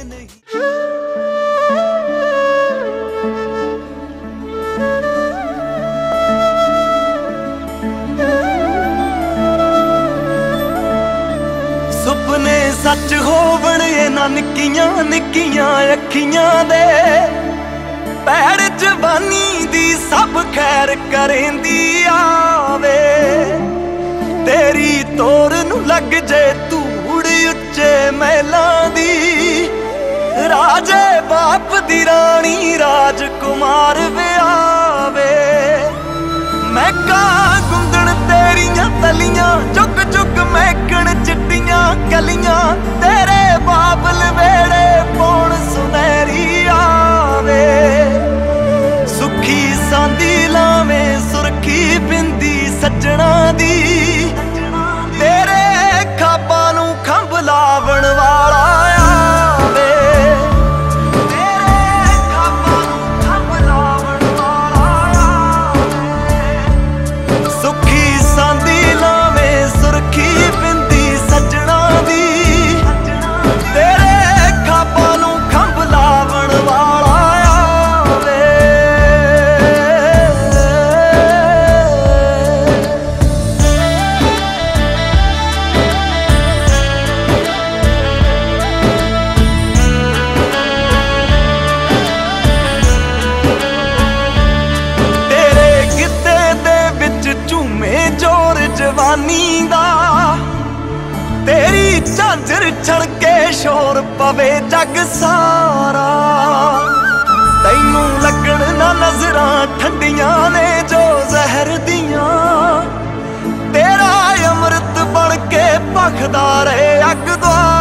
नहीं। सुपने सच होवण इन्हां निक्कियां निक्कियां अखियां दे, पैर जवानी दी सब खैर करेंदी आवे। तेरी तोर नू लग जे धूड़ उच्चे महलां दी, राजे बाप दी रानी राजकुमार विआवे। मैं कहाँ गुंदण तेरियां तलियां, चुक चुक महकण चिट्टियां गलियां, तेरे बाबल वेड़े पौण सुनहरी आवे। सुखी सांदी लावें सुरखी बिंदी सज्जणा दी, तेरे खाबां नूं खंभ लावण वाला आवे। जवानी दा तेरी झांझर छड़के शोर पवे जग सारा, तैनू लगण ना नजरां ठंडियां ने जो जहर दियां, तेरा अमृत बन के भखदा रहे अग द्वार।